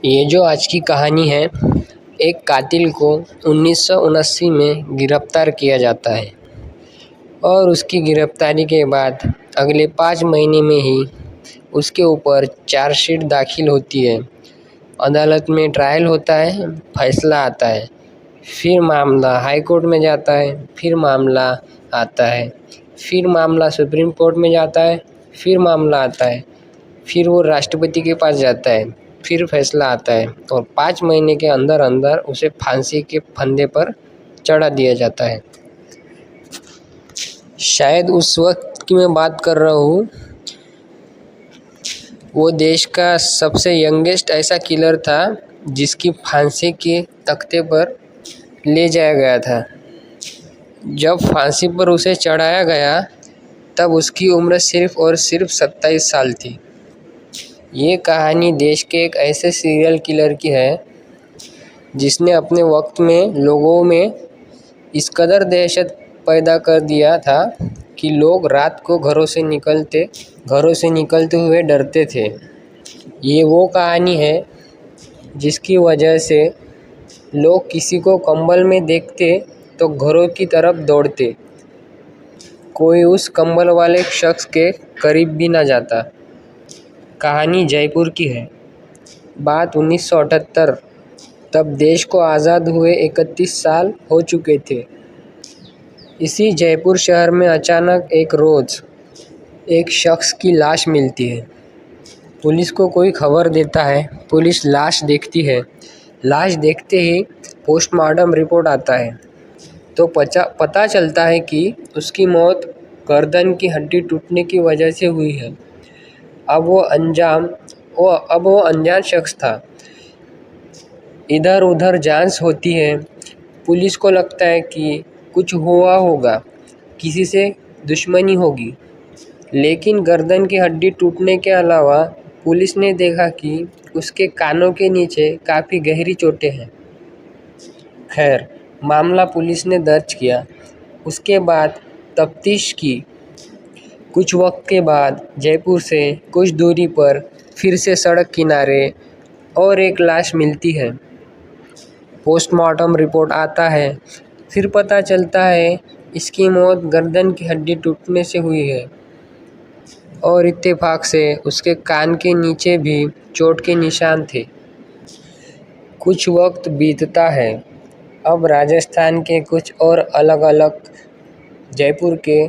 ये जो आज की कहानी है, एक कातिल को 1979 में गिरफ्तार किया जाता है और उसकी गिरफ्तारी के बाद अगले 5 महीने में ही उसके ऊपर चार्जशीट दाखिल होती है। अदालत में ट्रायल होता है, फैसला आता है, फिर मामला हाई कोर्ट में जाता है, फिर मामला आता है, फिर मामला सुप्रीम कोर्ट में जाता है, फिर मामला आता है, फिर वो राष्ट्रपति के पास जाता है, फिर फैसला आता है और 5 महीने के अंदर अंदर उसे फांसी के फंदे पर चढ़ा दिया जाता है। शायद उस वक्त की मैं बात कर रहा हूँ, वो देश का सबसे यंगेस्ट ऐसा किलर था जिसकी फांसी के तख्ते पर ले जाया गया था। जब फांसी पर उसे चढ़ाया गया तब उसकी उम्र सिर्फ और सिर्फ 27 साल थी। ये कहानी देश के एक ऐसे सीरियल किलर की है जिसने अपने वक्त में लोगों में इस कदर दहशत पैदा कर दिया था कि लोग रात को घरों से निकलते हुए डरते थे। ये वो कहानी है जिसकी वजह से लोग किसी को कंबल में देखते तो घरों की तरफ दौड़ते, कोई उस कंबल वाले शख्स के करीब भी ना जाता। कहानी जयपुर की है। बात 1978, तब देश को आज़ाद हुए 31 साल हो चुके थे। इसी जयपुर शहर में अचानक एक रोज़ एक शख्स की लाश मिलती है। पुलिस को कोई खबर देता है, पुलिस लाश देखती है। लाश देखते ही पोस्टमार्टम रिपोर्ट आता है तो पता चलता है कि उसकी मौत गर्दन की हड्डी टूटने की वजह से हुई है। अब वो अनजान शख्स था। इधर उधर जांच होती है। पुलिस को लगता है कि कुछ हुआ होगा, किसी से दुश्मनी होगी, लेकिन गर्दन की हड्डी टूटने के अलावा पुलिस ने देखा कि उसके कानों के नीचे काफ़ी गहरी चोटें हैं। खैर, मामला पुलिस ने दर्ज किया। उसके बाद तफ्तीश की। कुछ वक्त के बाद जयपुर से कुछ दूरी पर फिर से सड़क किनारे और एक लाश मिलती है। पोस्टमार्टम रिपोर्ट आता है, फिर पता चलता है इसकी मौत गर्दन की हड्डी टूटने से हुई है और इत्तेफाक से उसके कान के नीचे भी चोट के निशान थे। कुछ वक्त बीतता है। अब राजस्थान के कुछ और जयपुर के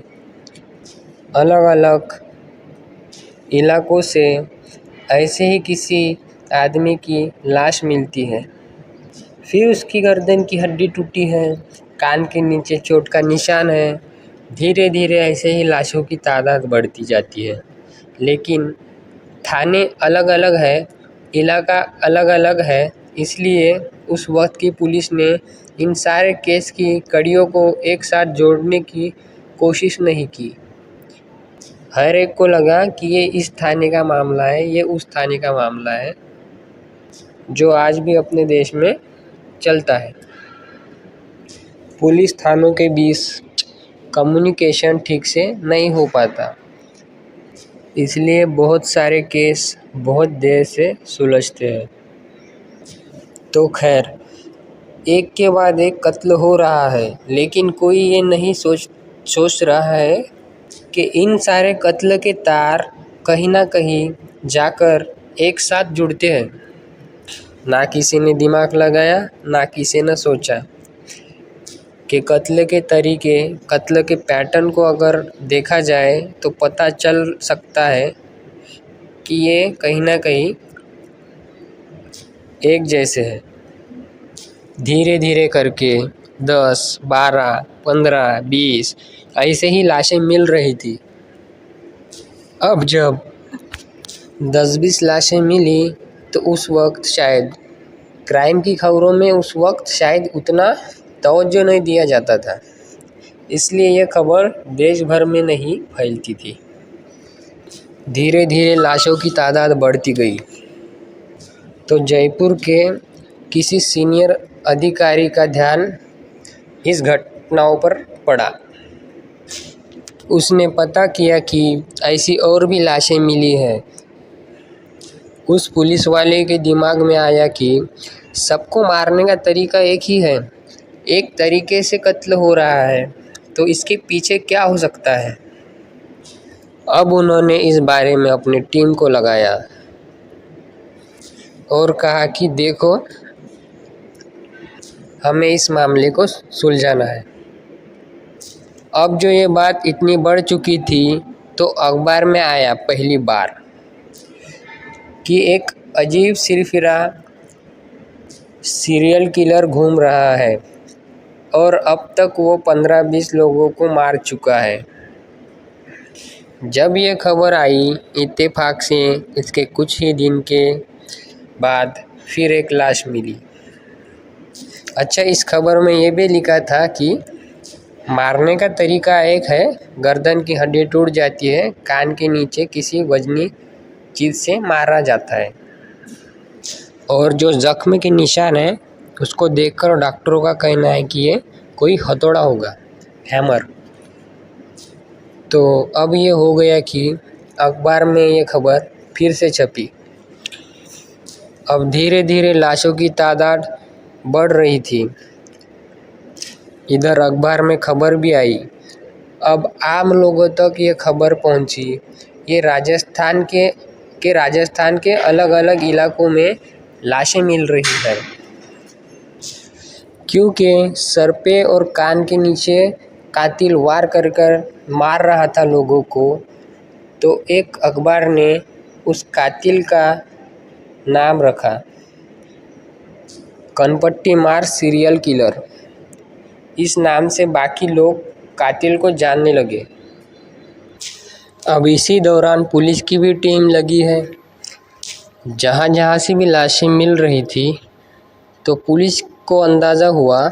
अलग अलग इलाकों से ऐसे ही किसी आदमी की लाश मिलती है। फिर उसकी गर्दन की हड्डी टूटी है, कान के नीचे चोट का निशान है। धीरे धीरे ऐसे ही लाशों की तादाद बढ़ती जाती है, लेकिन थाने अलग अलग है, इलाका अलग अलग है। इसलिए उस वक्त की पुलिस ने इन सारे केस की कड़ियों को एक साथ जोड़ने की कोशिश नहीं की। हर एक को लगा कि ये इस थाने का मामला है, ये उस थाने का मामला है, जो आज भी अपने देश में चलता है। पुलिस थानों के बीच कम्युनिकेशन ठीक से नहीं हो पाता, इसलिए बहुत सारे केस बहुत देर से सुलझते हैं। तो खैर, एक के बाद एक कत्ल हो रहा है, लेकिन कोई ये नहीं सोच रहा है कि इन सारे कत्ल के तार कहीं ना कहीं जाकर एक साथ जुड़ते हैं। ना किसी ने दिमाग लगाया, ना किसी ने सोचा कि कत्ल के तरीके, कत्ल के पैटर्न को अगर देखा जाए तो पता चल सकता है कि ये कहीं ना कहीं एक जैसे हैं। धीरे धीरे करके 10, 12, 15, 20 ऐसे ही लाशें मिल रही थी। अब जब 10-20 लाशें मिली तो उस वक्त शायद क्राइम की खबरों में शायद उतना तवज्जो नहीं दिया जाता था, इसलिए यह खबर देश भर में नहीं फैलती थी। धीरे धीरे लाशों की तादाद बढ़ती गई तो जयपुर के किसी सीनियर अधिकारी का ध्यान इस घटनाओं पर पड़ा। उसने पता किया कि ऐसी और भी लाशें मिली हैं। उस पुलिस वाले के दिमाग में आया कि सबको मारने का तरीका एक ही है, एक तरीके से कत्ल हो रहा है, तो इसके पीछे क्या हो सकता है। अब उन्होंने इस बारे में अपनी टीम को लगाया और कहा कि देखो, हमें इस मामले को सुलझाना है। अब जो ये बात इतनी बढ़ चुकी थी तो अखबार में आया पहली बार कि एक अजीब सिरफिरा सीरियल किलर घूम रहा है और अब तक वो 15-20 लोगों को मार चुका है। जब ये खबर आई, इत्तेफाक से इसके कुछ ही दिन के बाद फिर एक लाश मिली। अच्छा, इस खबर में ये भी लिखा था कि मारने का तरीका एक है, गर्दन की हड्डी टूट जाती है, कान के नीचे किसी वजनी चीज़ से मारा जाता है, और जो जख्म के निशान हैं उसको देखकर डॉक्टरों का कहना है कि ये कोई हथौड़ा होगा, हैमर। तो अब ये हो गया कि अखबार में ये खबर फिर से छपी। अब धीरे धीरे लाशों की तादाद बढ़ रही थी। इधर अखबार में खबर भी आई। अब आम लोगों तक ये खबर पहुंची। ये राजस्थान के अलग अलग इलाकों में लाशें मिल रही है, क्योंकि सर पे और कान के नीचे कातिल वार कर कर मार रहा था लोगों को। तो एक अखबार ने उस कातिल का नाम रखा कनपट्टी मार सीरियल किलर। इस नाम से बाकी लोग कातिल को जानने लगे। अब इसी दौरान पुलिस की भी टीम लगी है। जहाँ जहाँ से भी लाशें मिल रही थी तो पुलिस को अंदाज़ा हुआ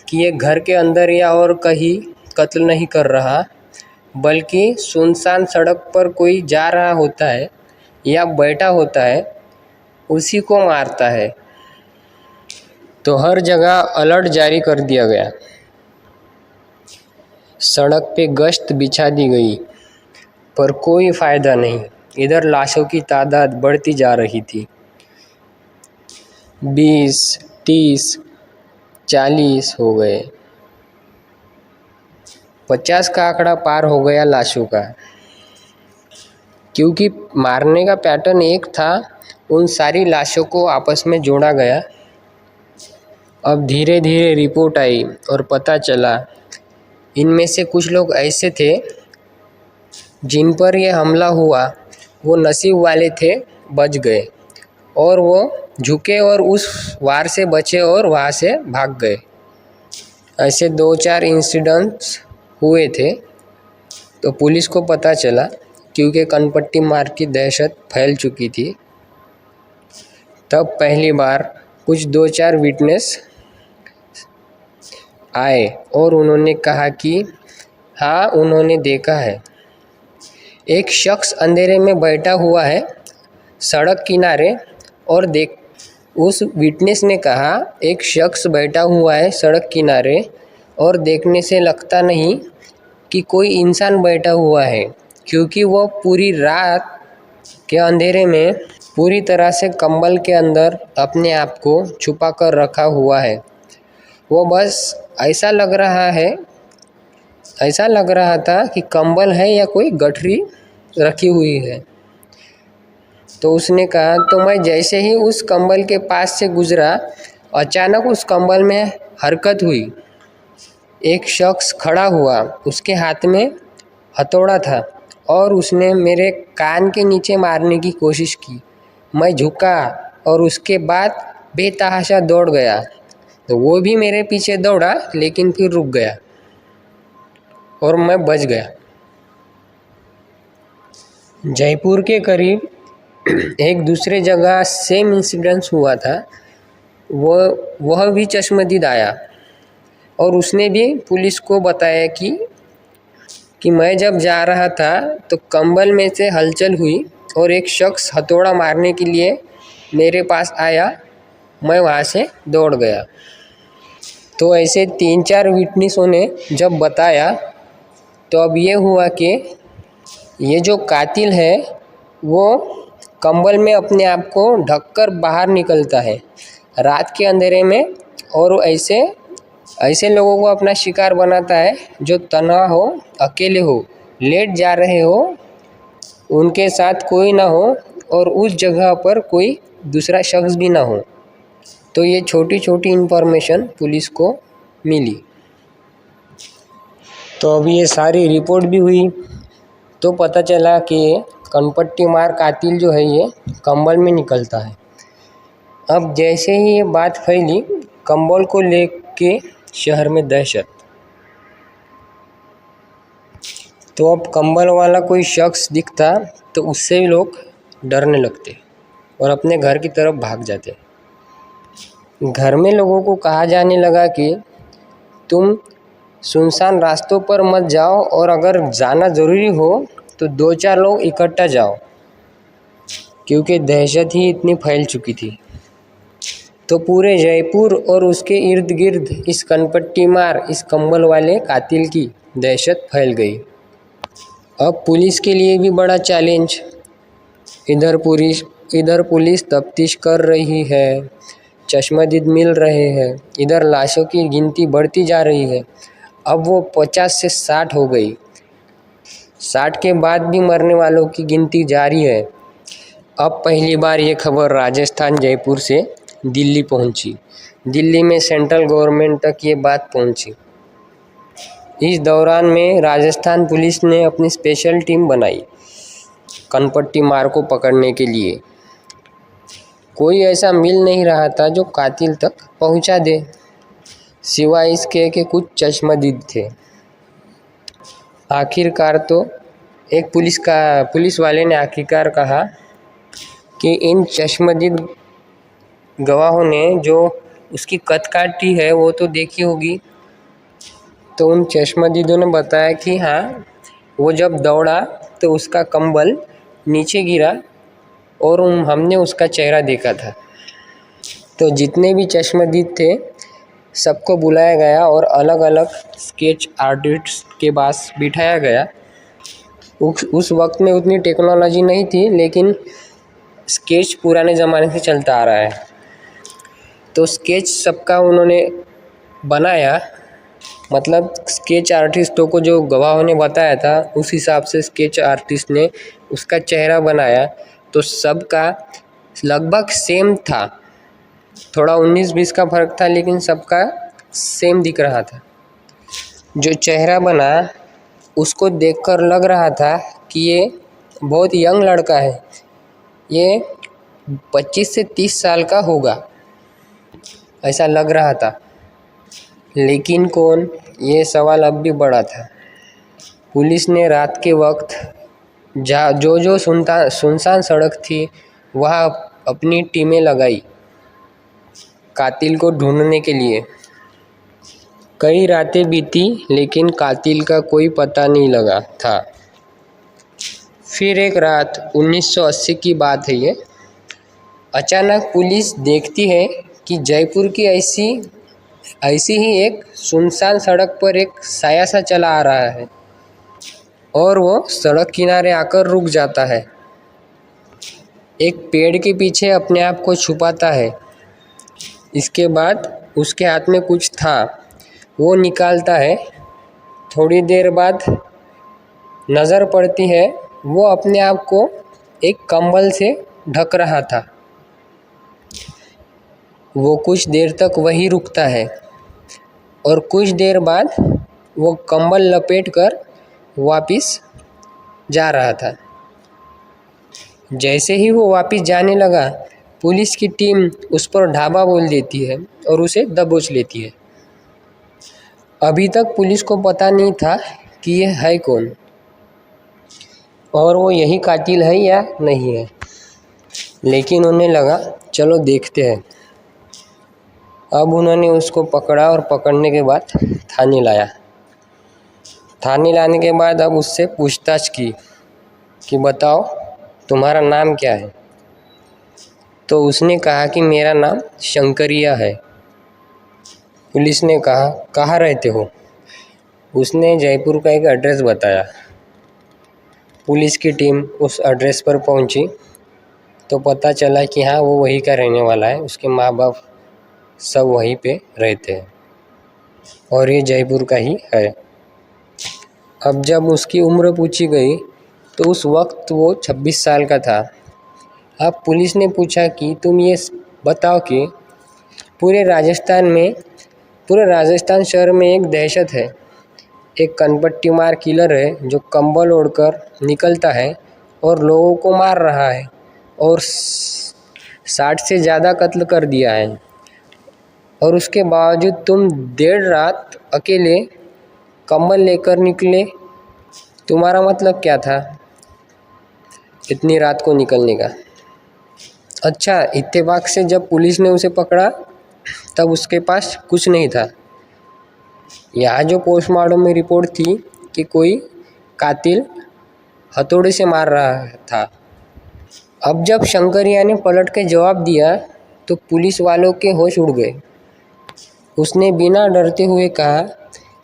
कि ये घर के अंदर या और कहीं कत्ल नहीं कर रहा, बल्कि सुनसान सड़क पर कोई जा रहा होता है या बैठा होता है, उसी को मारता है। तो हर जगह अलर्ट जारी कर दिया गया। सड़क पे गश्त बिछा दी गई, पर कोई फ़ायदा नहीं। इधर लाशों की तादाद बढ़ती जा रही थी। 20, 30, 40 हो गए, 50 का आंकड़ा पार हो गया लाशों का। क्योंकि मारने का पैटर्न एक था, उन सारी लाशों को आपस में जोड़ा गया। अब धीरे धीरे रिपोर्ट आई और पता चला इनमें से कुछ लोग ऐसे थे जिन पर यह हमला हुआ, वो नसीब वाले थे, बच गए, और वो झुके और उस वार से बचे और वहाँ से भाग गए। ऐसे 2-4 इंसिडेंट्स हुए थे। तो पुलिस को पता चला, क्योंकि कनपट्टी मार की दहशत फैल चुकी थी। तब पहली बार कुछ 2-4 विटनेस आए और उन्होंने कहा कि हाँ, उन्होंने देखा है, एक शख्स अंधेरे में बैठा हुआ है सड़क किनारे, और उस विटनेस ने कहा एक शख्स बैठा हुआ है सड़क किनारे और देखने से लगता नहीं कि कोई इंसान बैठा हुआ है, क्योंकि वो पूरी रात के अंधेरे में पूरी तरह से कंबल के अंदर अपने आप को छुपा कर रखा हुआ है। वो बस ऐसा लग रहा था कि कंबल है या कोई गठरी रखी हुई है। तो उसने कहा, तो मैं जैसे ही उस कंबल के पास से गुजरा, अचानक उस कंबल में हरकत हुई। एक शख्स खड़ा हुआ, उसके हाथ में हथौड़ा था और उसने मेरे कान के नीचे मारने की कोशिश की। मैं झुका और उसके बाद बेतहाशा दौड़ गया। तो वो भी मेरे पीछे दौड़ा, लेकिन फिर रुक गया और मैं बच गया। जयपुर के करीब एक दूसरे जगह सेम इंसिडेंस हुआ था। वह भी चश्मदीद आया और उसने भी पुलिस को बताया कि मैं जब जा रहा था तो कंबल में से हलचल हुई और एक शख्स हथौड़ा मारने के लिए मेरे पास आया, मैं वहाँ से दौड़ गया। तो ऐसे 3-4 विटनेसों ने जब बताया, तो अब ये हुआ कि ये जो कातिल है वो कंबल में अपने आप को ढककर बाहर निकलता है रात के अंधेरे में, और ऐसे ऐसे लोगों को अपना शिकार बनाता है जो तन्हा हो, अकेले हो, लेट जा रहे हो, उनके साथ कोई ना हो और उस जगह पर कोई दूसरा शख्स भी ना हो। तो ये छोटी छोटी इन्फॉर्मेशन पुलिस को मिली। तो अभी ये सारी रिपोर्ट भी हुई, तो पता चला कि कनपट्टी मार कातिल जो है ये कंबल में निकलता है। अब जैसे ही ये बात फैली, कंबल को लेके शहर में दहशत। तो अब कंबल वाला कोई शख्स दिखता तो उससे भी लोग डरने लगते और अपने घर की तरफ भाग जाते। घर में लोगों को कहा जाने लगा कि तुम सुनसान रास्तों पर मत जाओ, और अगर जाना ज़रूरी हो तो 2-4 लोग इकट्ठा जाओ, क्योंकि दहशत ही इतनी फैल चुकी थी। तो पूरे जयपुर और उसके इर्द गिर्द इस कनपट्टी मार, इस कंबल वाले कातिल की दहशत फैल गई। अब पुलिस के लिए भी बड़ा चैलेंज। इधर पुलिस तफ्तीश कर रही है, चश्मदीद मिल रहे हैं, इधर लाशों की गिनती बढ़ती जा रही है। अब वो 50 से 60 हो गई। 60 के बाद भी मरने वालों की गिनती जारी है। अब पहली बार ये खबर राजस्थान जयपुर से दिल्ली पहुंची। दिल्ली में सेंट्रल गवर्नमेंट तक ये बात पहुंची। इस दौरान में राजस्थान पुलिस ने अपनी स्पेशल टीम बनाई कनपट्टी मार को पकड़ने के लिए। कोई ऐसा मिल नहीं रहा था जो कातिल तक पहुंचा दे, सिवाय इसके कि कुछ चश्मदीद थे। आखिरकार तो एक पुलिस वाले ने आखिरकार कहा कि इन चश्मदीद गवाहों ने जो उसकी कद काटी है वो तो देखी होगी। तो उन चश्मदीदों ने बताया कि हाँ, वो जब दौड़ा तो उसका कंबल नीचे गिरा और हमने उसका चेहरा देखा था। तो जितने भी चश्मदीद थे सबको बुलाया गया और अलग अलग स्केच आर्टिस्ट के पास बिठाया गया। उस वक्त में उतनी टेक्नोलॉजी नहीं थी, लेकिन स्केच पुराने ज़माने से चलता आ रहा है। तो स्केच सबका उन्होंने बनाया, मतलब स्केच आर्टिस्टों को जो गवाहों ने बताया था उस हिसाब से स्केच आर्टिस्ट ने उसका चेहरा बनाया। तो सबका लगभग सेम था, थोड़ा 19-20 का फर्क था, लेकिन सबका सेम दिख रहा था। जो चेहरा बना उसको देखकर लग रहा था कि ये बहुत यंग लड़का है, ये 25 से 30 साल का होगा, ऐसा लग रहा था। लेकिन कौन, ये सवाल अब भी बड़ा था। पुलिस ने रात के वक्त जो सुनसान सड़क थी वहाँ अपनी टीमें लगाई कातिल को ढूंढने के लिए। कई रातें बीती लेकिन कातिल का कोई पता नहीं लगा था। फिर एक रात 1980 की बात है ये, अचानक पुलिस देखती है कि जयपुर की ऐसी ही एक सुनसान सड़क पर एक साया सा चला आ रहा है और वो सड़क किनारे आकर रुक जाता है। एक पेड़ के पीछे अपने आप को छुपाता है। इसके बाद उसके हाथ में कुछ था, वो निकालता है। थोड़ी देर बाद नज़र पड़ती है, वो अपने आप को एक कंबल से ढक रहा था। वो कुछ देर तक वहीं रुकता है और कुछ देर बाद वो कंबल लपेटकर वापस जा रहा था। जैसे ही वो वापस जाने लगा, पुलिस की टीम उस पर ढाबा बोल देती है और उसे दबोच लेती है। अभी तक पुलिस को पता नहीं था कि ये है कौन और वो यही कातिल है या नहीं है, लेकिन उन्हें लगा चलो देखते हैं। अब उन्होंने उसको पकड़ा और पकड़ने के बाद थाने लाया। थाने लाने के बाद अब उससे पूछताछ की कि बताओ तुम्हारा नाम क्या है। तो उसने कहा कि मेरा नाम शंकरिया है। पुलिस ने कहा कहाँ रहते हो। उसने जयपुर का एक एड्रेस बताया। पुलिस की टीम उस एड्रेस पर पहुंची तो पता चला कि हाँ वो वहीं का रहने वाला है, उसके माँ बाप सब वहीं पे रहते हैं और ये जयपुर का ही है। अब जब उसकी उम्र पूछी गई तो उस वक्त वो 26 साल का था। अब पुलिस ने पूछा कि तुम ये बताओ कि पूरे राजस्थान शहर में एक दहशत है, एक कनपट्टी मार किलर है जो कंबल ओढ़कर निकलता है और लोगों को मार रहा है और 60 से ज़्यादा कत्ल कर दिया है, और उसके बावजूद तुम देर रात अकेले कंबल लेकर निकले। तुम्हारा मतलब क्या था इतनी रात को निकलने का? अच्छा, इत्तेफाक से जब पुलिस ने उसे पकड़ा तब उसके पास कुछ नहीं था। यहाँ जो पोस्टमार्टम में रिपोर्ट थी कि कोई कातिल हथौड़े से मार रहा था। अब जब शंकरिया ने पलट के जवाब दिया तो पुलिस वालों के होश उड़ गए। उसने बिना डरते हुए कहा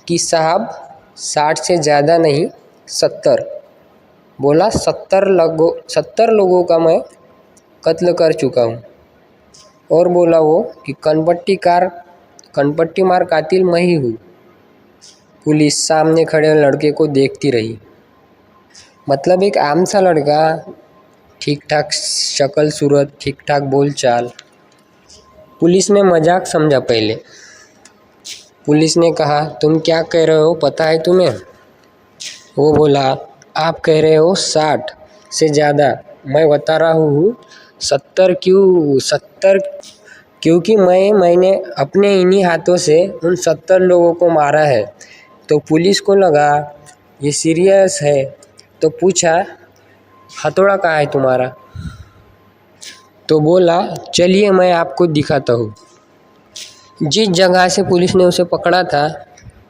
कि साहब 60 से ज़्यादा नहीं 70। बोला 70 लोगों का मैं कत्ल कर चुका हूँ। और बोला वो कि कनपट्टी मार कातिल मैं ही हूँ। पुलिस सामने खड़े लड़के को देखती रही। मतलब एक आम सा लड़का, ठीक ठाक शक्ल सूरत, ठीक ठाक बोल चाल। पुलिस ने मजाक समझा पहले। पुलिस ने कहा तुम क्या कह रहे हो पता है तुम्हें? वो बोला आप कह रहे हो 60 से ज़्यादा, मैं बता रहा हूँ 70। क्यों 70? क्योंकि मैंने अपने इन्हीं हाथों से उन 70 लोगों को मारा है। तो पुलिस को लगा ये सीरियस है, तो पूछा हथौड़ा कहाँ है तुम्हारा? तो बोला चलिए मैं आपको दिखाता हूँ। जिस जगह से पुलिस ने उसे पकड़ा था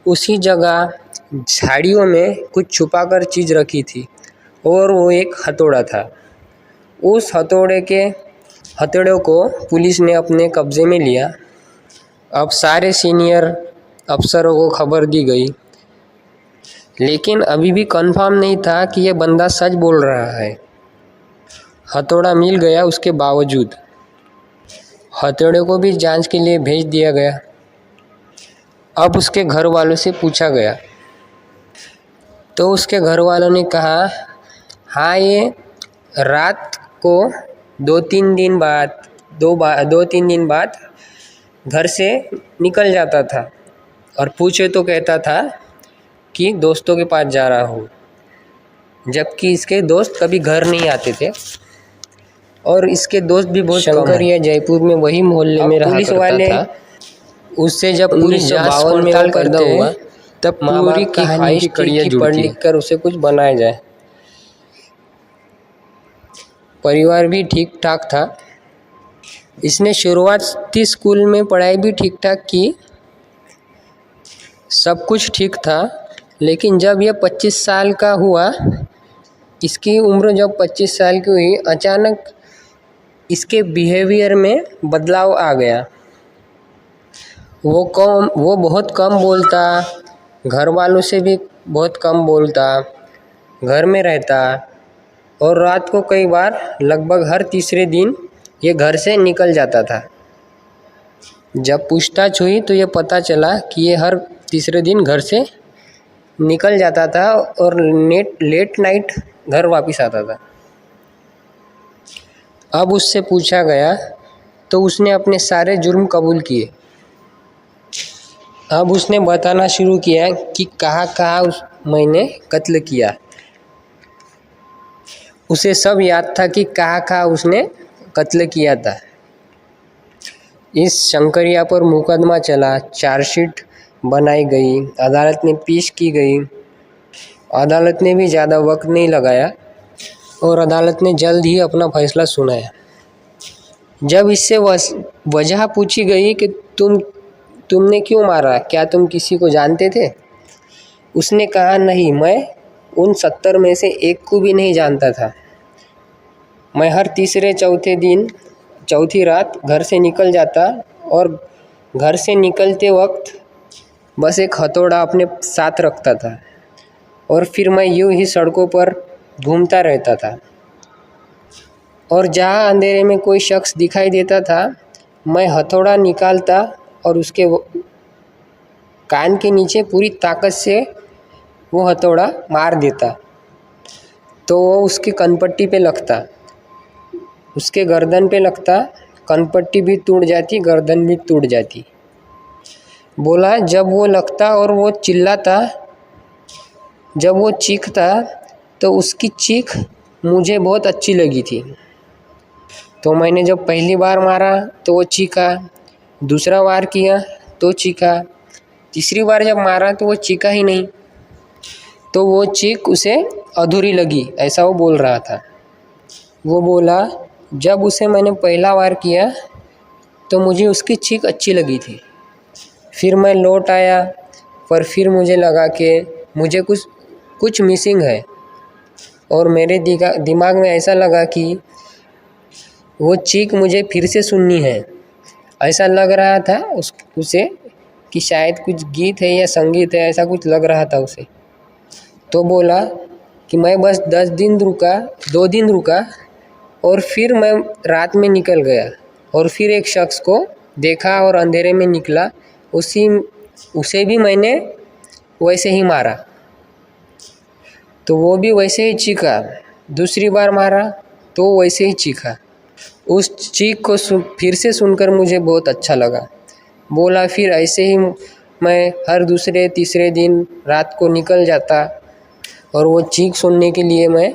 उसी जगह झाड़ियों में कुछ छुपाकर चीज़ रखी थी और वो एक हथौड़ा था। उस हथौड़े को पुलिस ने अपने कब्जे में लिया। अब सारे सीनियर अफसरों को खबर दी गई, लेकिन अभी भी कंफर्म नहीं था कि ये बंदा सच बोल रहा है। हथौड़ा मिल गया, उसके बावजूद हथौड़े को भी जांच के लिए भेज दिया गया। अब उसके घर वालों से पूछा गया तो उसके घर वालों ने कहा हाँ ये रात को 2-3 दिन बाद घर से निकल जाता था और पूछे तो कहता था कि दोस्तों के पास जा रहा हूँ, जबकि इसके दोस्त कभी घर नहीं आते थे और इसके दोस्त भी बहुत कम हैं। शंकरिया जयपुर में वही मोहल्ले में रहा करता था। उससे जब पुलिस जांच पड़ताल करते हुआ तब पूरी कहानी की पढ़ लिख कर उसे कुछ बनाया जाए। परिवार भी ठीक ठाक था। इसने शुरुआती स्कूल में पढ़ाई भी ठीक ठाक की, सब कुछ ठीक था। लेकिन जब यह 25 साल का हुआ, इसकी उम्र जब 25 साल की हुई, अचानक इसके बिहेवियर में बदलाव आ गया। वो बहुत कम बोलता, घर वालों से भी बहुत कम बोलता, घर में रहता और रात को कई बार लगभग हर तीसरे दिन ये घर से निकल जाता था। जब पूछताछ हुई तो ये पता चला कि ये हर तीसरे दिन घर से निकल जाता था और लेट नाइट घर वापस आता था। अब उससे पूछा गया तो उसने अपने सारे जुर्म कबूल किए। अब उसने बताना शुरू किया कि कहाँ मैंने कत्ल किया। उसे सब याद था कि कहाँ उसने कत्ल किया था। इस शंकरिया पर मुकदमा चला, चार्जशीट बनाई गई, अदालत में पेश की गई। अदालत ने भी ज़्यादा वक्त नहीं लगाया और अदालत ने जल्द ही अपना फैसला सुनाया। जब इससे वजह पूछी गई कि तुमने क्यों मारा, क्या तुम किसी को जानते थे? उसने कहा नहीं, मैं उन 70 में से एक को भी नहीं जानता था। मैं हर तीसरे चौथी रात घर से निकल जाता और घर से निकलते वक्त बस एक हथौड़ा अपने साथ रखता था और फिर मैं यूं ही सड़कों पर घूमता रहता था। और जहाँ अंधेरे में कोई शख्स दिखाई देता था, मैं हथौड़ा निकालता और उसके कान के नीचे पूरी ताकत से वो हथौड़ा मार देता, तो वो उसकी कनपट्टी पे लगता, उसके गर्दन पे लगता, कनपट्टी भी टूट जाती, गर्दन भी टूट जाती। बोला जब वो लगता और वो चिल्लाता, जब वो चीखता तो उसकी चीख मुझे बहुत अच्छी लगी थी। तो मैंने जब पहली बार मारा तो वो चीखा, दूसरा बार किया तो चीखा, तीसरी बार जब मारा तो वो चीखा ही नहीं, तो वो चीख उसे अधूरी लगी, ऐसा वो बोल रहा था। वो बोला जब उसे मैंने पहला बार किया तो मुझे उसकी चीख अच्छी लगी थी, फिर मैं लौट आया, पर फिर मुझे लगा कि मुझे कुछ मिसिंग है, और मेरे दिमाग में ऐसा लगा कि वो चीख मुझे फिर से सुननी है। ऐसा लग रहा था उसे कि शायद कुछ गीत है या संगीत है, ऐसा कुछ लग रहा था उसे। तो बोला कि मैं बस 2 दिन रुका और फिर मैं रात में निकल गया और फिर एक शख्स को देखा और अंधेरे में निकला, उसे भी मैंने वैसे ही मारा, तो वो भी वैसे ही चीखा, दूसरी बार मारा तो वैसे ही चीखा। उस चीख को फिर से सुनकर मुझे बहुत अच्छा लगा। बोला फिर ऐसे ही मैं हर दूसरे तीसरे दिन रात को निकल जाता और वो चीख सुनने के लिए मैं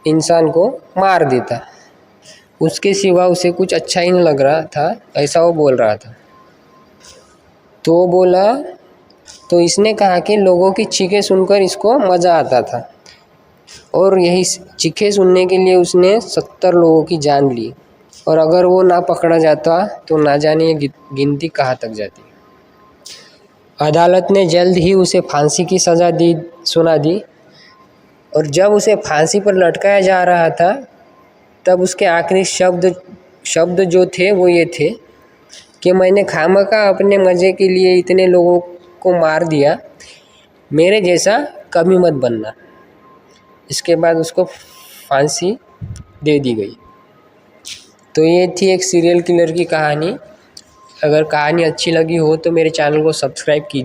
इंसान को मार देता, उसके सिवा उसे कुछ अच्छा ही नहीं लग रहा था, ऐसा वो बोल रहा था। तो बोला, तो इसने कहा कि लोगों की चीखें सुनकर इसको मज़ा आता था, और यही चीखें सुनने के लिए उसने 70 लोगों की जान ली, और अगर वो ना पकड़ा जाता तो ना जाने ये गिनती कहाँ तक जाती। अदालत ने जल्द ही उसे फांसी की सज़ा सुना दी, और जब उसे फांसी पर लटकाया जा रहा था तब उसके आखिरी शब्द जो थे वो ये थे कि मैंने खामखा अपने मज़े के लिए इतने लोगों को मार दिया, मेरे जैसा कभी मत बनना। इसके बाद उसको फांसी दे दी गई। तो ये थी एक सीरियल किलर की कहानी। अगर कहानी अच्छी लगी हो तो मेरे चैनल को सब्सक्राइब कीजिए।